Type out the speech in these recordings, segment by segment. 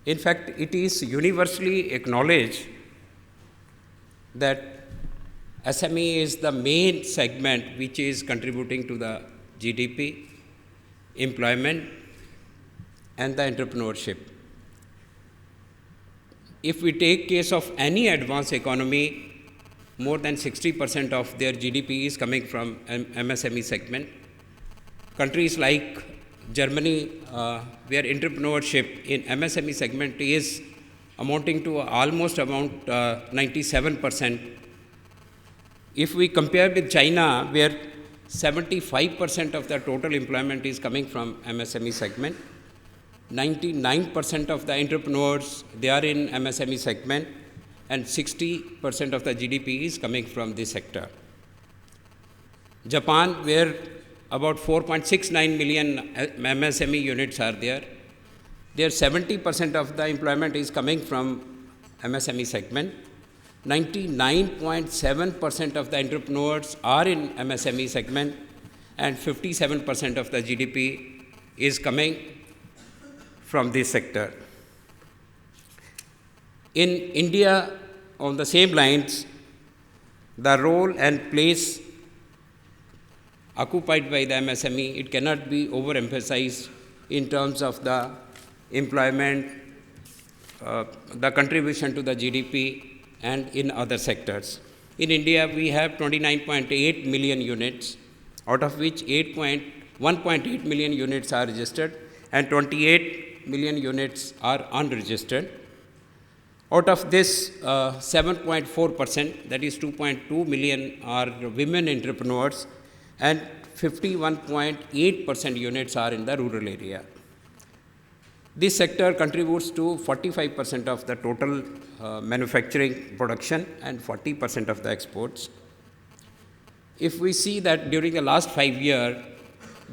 In fact, it is universally acknowledged that SME is the main segment which is contributing to the GDP, employment, and the entrepreneurship. If we take case of any advanced economy, more than 60% of their GDP is coming from MSME segment. Countries like Germany, where entrepreneurship in MSME segment is amounting to almost around 97%. If we compare with China, where 75% of the total employment is coming from MSME segment, 99% of the entrepreneurs, they are in MSME segment, and 60% of the GDP is coming from this sector. Japan, where about 4.69 million MSME units are there 70% of the employment is coming from MSME segment. 99.7% of the entrepreneurs are in MSME segment, and 57% of the GDP is coming from this sector. In India, on the same lines, the role and place occupied by the MSME, it cannot be overemphasized in terms of the employment, the contribution to the GDP, and in other sectors. In India, we have 29.8 million units, out of which 1.8 million units are registered, and 28 million units are unregistered. Out of this, 7.4%, that is 2.2 million, are women entrepreneurs, and 51.8% units are in the rural area. This sector contributes to 45% of the total manufacturing production and 40% of the exports. If we see that during the last 5 years,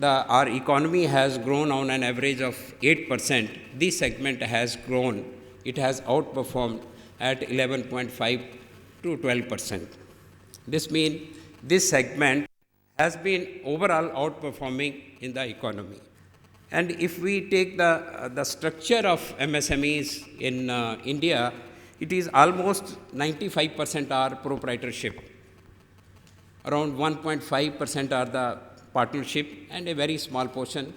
our economy has grown on an average of 8%, this segment has grown. It has outperformed at 11.5 to 12%. This means this segment has been overall outperforming in the economy. And if we take the structure of MSMEs in India, it is almost 95% are proprietorship. Around 1.5% are the partnership, and a very small portion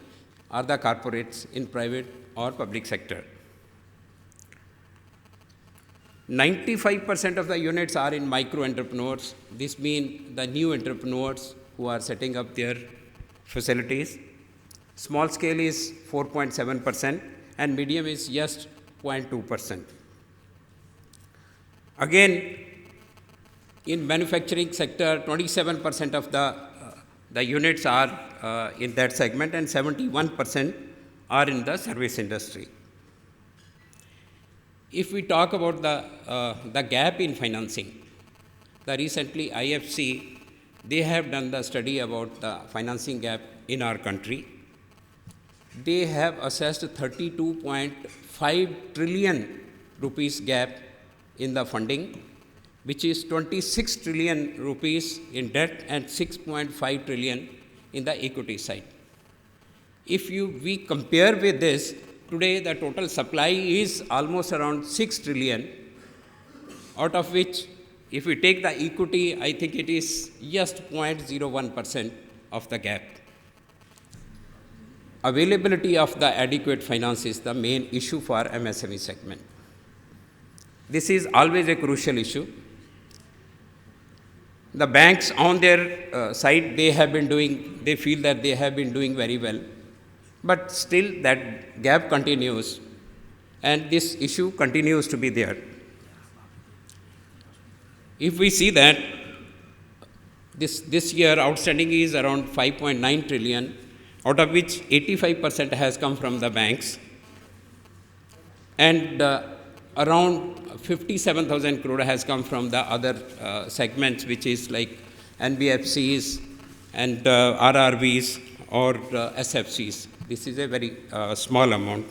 are the corporates in private or public sector. 95% of the units are in micro entrepreneurs. This means the new entrepreneurs who are setting up their facilities. Small scale is 4.7%, and medium is just 0.2%. Again, in manufacturing sector, 27% of the units are in that segment, and 71% are in the service industry. If we talk about the gap in financing, the recently IFC, they have done the study about the financing gap in our country. They have assessed 32.5 trillion rupees gap in the funding, which is 26 trillion rupees in debt and 6.5 trillion in the equity side. If we compare with this, today the total supply is almost around 6 trillion, out of which if we take the equity, I think it is just 0.01% of the gap. Availability of the adequate finance is the main issue for MSME segment. This is always a crucial issue. The banks on their side, they feel that they have been doing very well, but still that gap continues, and this issue continues to be there. If we see that this year outstanding is around 5.9 trillion, out of which 85% has come from the banks, and around 57,000 crore has come from the other segments, which is like NBFCs and RRBs or SFCs. This is a very small amount.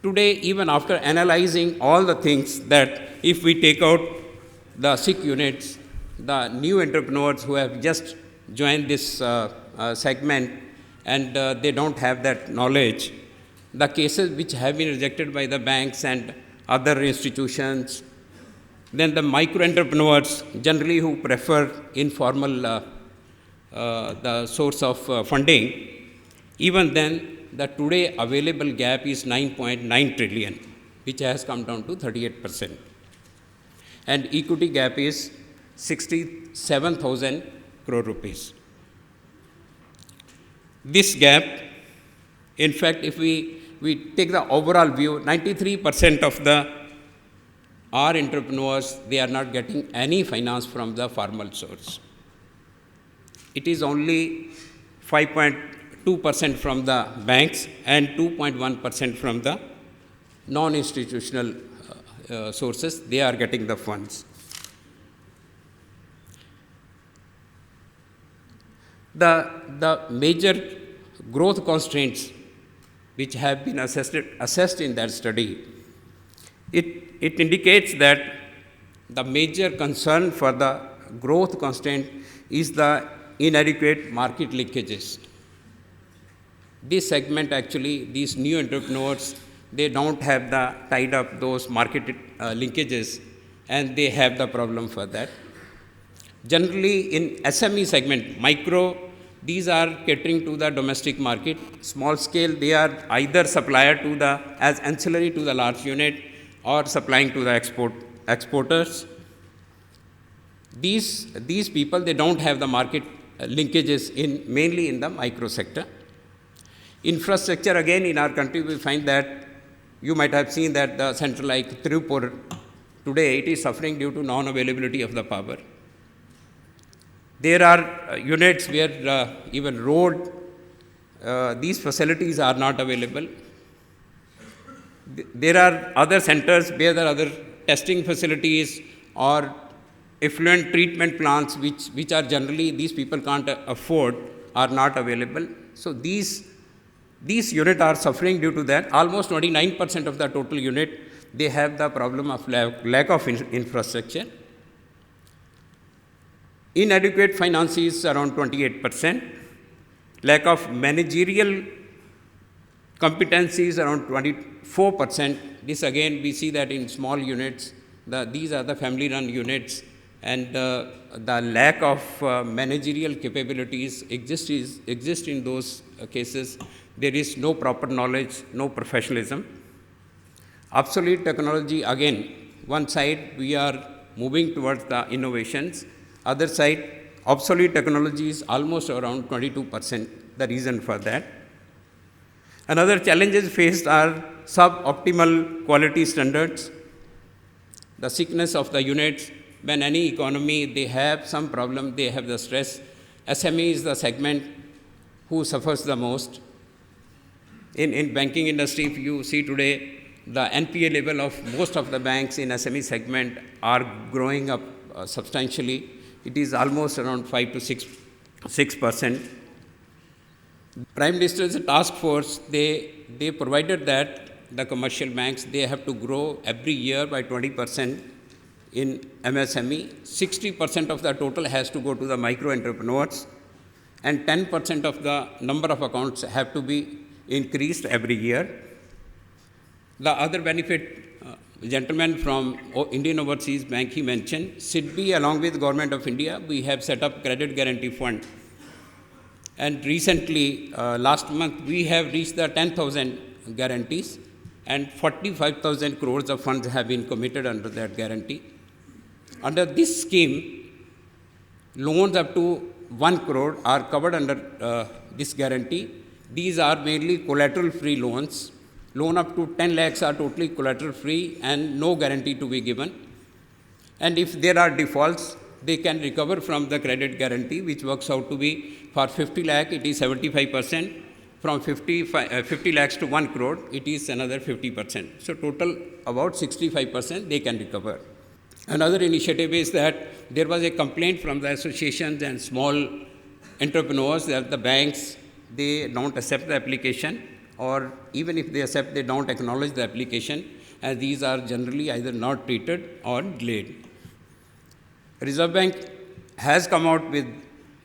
Today, even after analyzing all the things, that if we take out the sick units, the new entrepreneurs who have just joined this segment and they don't have that knowledge, the cases which have been rejected by the banks and other institutions. Then the micro entrepreneurs generally who prefer informal the source of funding, even then the today available gap is 9.9 trillion, which has come down to 38%. And equity gap is 67,000 crore rupees. This gap, in fact, if we take the overall view, 93% of our entrepreneurs, they are not getting any finance from the formal source. It is only 5.2% from the banks and 2.1% from the non-institutional sources. They are getting the funds. The major growth constraints which have been assessed in that study, it indicates that the major concern for the growth constraint is the inadequate market linkages. This segment actually, these new entrepreneurs, they don't have the tied up those market linkages, and they have the problem for that. Generally, in SME segment, micro, these are catering to the domestic market. Small scale, they are either supplier to as ancillary to the large unit or supplying to the exporters. These people, they don't have the market linkages mainly in the micro sector. Infrastructure, again, in our country, we find that you might have seen that the center like Tirupur, today it is suffering due to non-availability of the power. There are units where even road, these facilities are not available. There are other centers where there are other testing facilities or effluent treatment plants which are generally these people can't afford, are not available. So these units are suffering due to that. Almost 29% of the total unit, they have the problem of lack of infrastructure. Inadequate finance is around 28%. Lack of managerial competencies around 24%. This again, we see that in small units, these are the family-run units, and the lack of managerial capabilities exist in those cases. There is no proper knowledge, no professionalism. Obsolete technology, again, one side we are moving towards the innovations, other side obsolete technology is almost around 22%, the reason for that. Another challenges faced are suboptimal quality standards, the sickness of the units. When any economy, they have some problem, they have the stress. SME is the segment who suffers the most. In banking industry, if you see today, the NPA level of most of the banks in SME segment are growing up substantially. It is almost around 5 to 6%. Prime Minister's task force, they provided that the commercial banks, they have to grow every year by 20% in MSME. 60% of the total has to go to the micro entrepreneurs, and 10% of the number of accounts have to be increased every year. The other benefit, gentleman from Indian Overseas Bank, he mentioned, SIDBI along with Government of India, we have set up credit guarantee fund. And recently, last month, we have reached the 10,000 guarantees, and 45,000 crores of funds have been committed under that guarantee. Under this scheme, loans up to 1 crore are covered under this guarantee. These are mainly collateral-free loans. Loan up to 10 lakhs are totally collateral-free and no guarantee to be given. And if there are defaults, they can recover from the credit guarantee, which works out to be for 50 lakh, it is 75%. From 50 lakhs to 1 crore, it is another 50%. So total about 65% they can recover. Another initiative is that there was a complaint from the associations and small entrepreneurs that the banks, they don't accept the application, or even if they accept, they don't acknowledge the application, as these are generally either not treated or delayed. Reserve Bank has come out with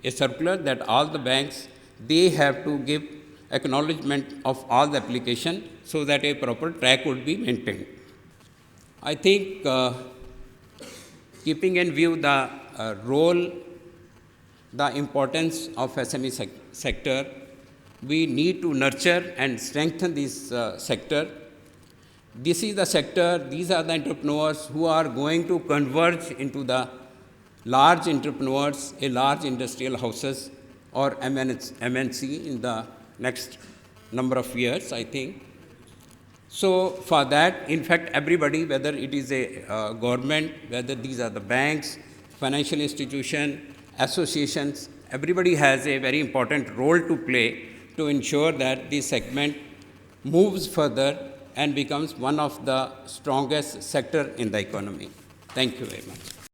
a circular that all the banks, they have to give acknowledgement of all the application so that a proper track would be maintained. I think keeping in view the role, the importance of SME sector, we need to nurture and strengthen this sector. This is the sector, these are the entrepreneurs who are going to converge into the large entrepreneurs, a large industrial houses or MNC in the next number of years, I think. So for that, in fact, everybody, whether it is a government, whether these are the banks, financial institution, associations, everybody has a very important role to play to ensure that this segment moves further and becomes one of the strongest sector in the economy. Thank you very much.